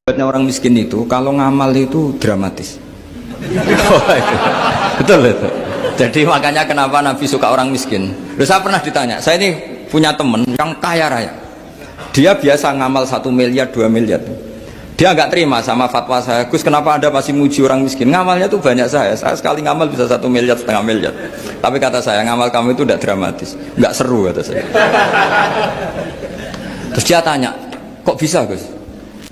Orang miskin itu kalau ngamal itu dramatis. Betul itu. Jadi makanya kenapa Nabi suka orang miskin. Terus saya pernah ditanya, saya ini punya teman yang kaya raya. Dia biasa ngamal 1 miliar, 2 miliar. Dia nggak terima sama fatwa saya, Gus kenapa Anda masih muji orang miskin? Ngamalnya tuh banyak saya sekali ngamal bisa 1 miliar, setengah miliar. Tapi kata saya, ngamal kamu itu tidak dramatis, nggak seru kata saya. Terus dia tanya, kok bisa Gus?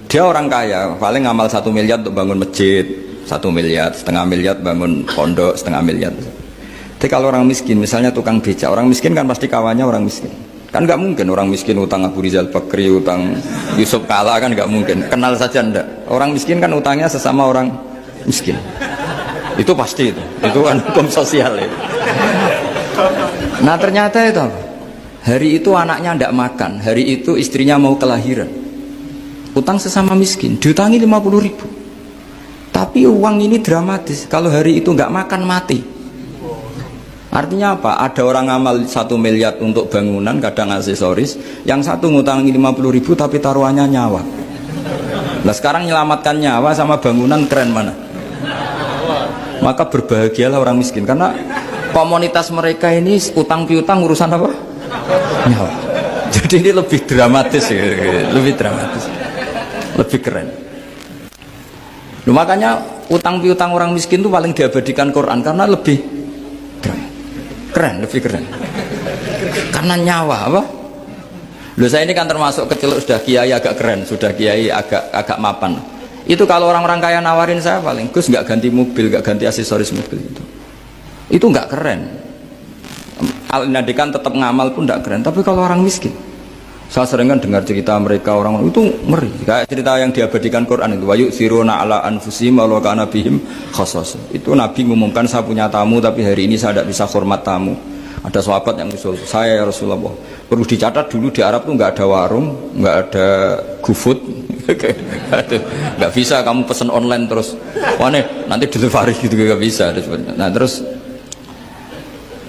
Dia orang kaya, paling ngamal 1 miliar untuk bangun masjid, 1 miliar, setengah miliar bangun pondok, setengah miliar. Tapi kalau orang miskin, misalnya tukang becak, orang miskin kan pasti kawannya orang miskin. Kan nggak mungkin orang miskin utang Abu Rizal Bakri, utang Yusuf Kala, kan nggak mungkin. Kenal saja ndak. Orang miskin kan utangnya sesama orang miskin. Itu pasti itu kan hukum sosial itu. Nah ternyata itu apa? Hari itu anaknya ndak makan, hari itu istrinya mau kelahiran. Utang sesama miskin, diutangi 50.000. Tapi uang ini dramatis. Kalau hari itu nggak makan mati. Artinya apa? Ada orang amal 1 miliar untuk bangunan, kadang aksesoris, yang satu ngutangi 50.000 tapi taruhannya nyawa. Nah sekarang menyelamatkan nyawa sama bangunan keren mana? Maka berbahagialah orang miskin karena komunitas mereka ini utang piutang urusan apa? Nyawa. Jadi ini lebih dramatis ya, lebih dramatis. Lebih keren. Loh, makanya utang piutang orang miskin itu paling diabadikan Quran karena lebih keren, lebih keren. Karena nyawa apa? Loh saya ini kan termasuk kecil sudah kiai agak keren, sudah kiai agak mapan. Itu kalau orang-orang kaya nawarin saya paling Gus nggak ganti mobil, nggak ganti aksesoris mobil itu. Itu nggak keren. Al-Nadikan tetap ngamal pun nggak keren. Tapi kalau orang miskin, saya sering kan dengar cerita mereka orang itu ngeri. Kayak cerita yang diabadikan Quran itu, wa yu'thiruna ala anfusihim walau kana bihim khassas. Itu Nabi mengumumkan saya punya tamu tapi hari ini saya tidak bisa hormat tamu. Ada sahabat yang usul, saya ya Rasulullah. Perlu dicatat dulu di Arab tuh nggak ada warung, nggak ada GoFood, nggak bisa kamu pesen online terus. Wah nih, nanti delivery gitu nggak bisa. Nah terus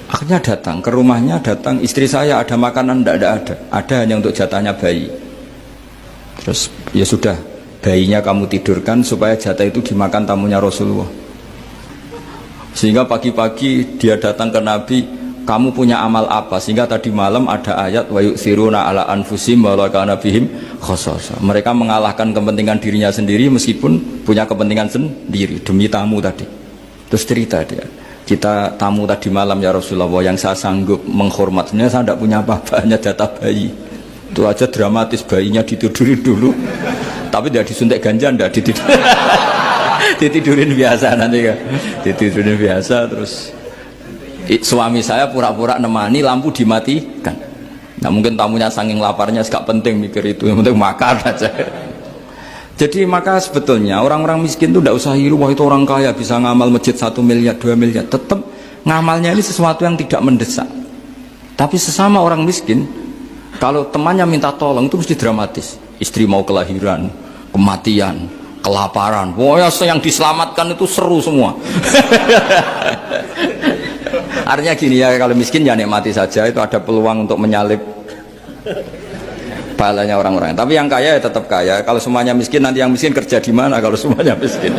akhirnya datang ke rumahnya, datang istri saya ada makanan tidak ada hanya untuk jatahnya bayi. Terus ya sudah, bayinya kamu tidurkan supaya jatah itu dimakan tamunya Rasulullah. Sehingga pagi-pagi dia datang ke Nabi, kamu punya amal apa? Sehingga tadi malam ada ayat wa yu'thiruna ala anfusihim walau kana bihim khassasa. Mereka mengalahkan kepentingan dirinya sendiri meskipun punya kepentingan sendiri demi tamu tadi. Terus cerita dia, kita tamu tadi malam ya Rasulullah, yang saya sanggup menghormat, sebenarnya saya tidak punya apa-apa, hanya jatah bayi. Itu aja dramatis, bayinya ditidurin dulu tapi tidak disuntik ganja, tidak ditidurin. Ditidurin biasa nanti kan, ditidurin biasa. Terus suami saya pura-pura nemani, lampu dimatikan. Nah mungkin tamunya saking laparnya gak penting mikir itu, yang penting makan aja. Jadi maka sebetulnya orang-orang miskin itu tidak usah hiru, wah itu orang kaya bisa ngamal masjid 1 miliar, 2 miliar. Tetap ngamalnya ini sesuatu yang tidak mendesak. Tapi sesama orang miskin, kalau temannya minta tolong itu mesti dramatis. Istri mau kelahiran, kematian, kelaparan. Wah yang diselamatkan itu seru semua. Artinya gini ya, kalau miskin ya nikmati saja, itu ada peluang untuk menyalip pahalanya orang-orang. Tapi yang kaya ya tetap kaya. Kalau semuanya miskin, nanti yang miskin kerja di mana kalau semuanya miskin?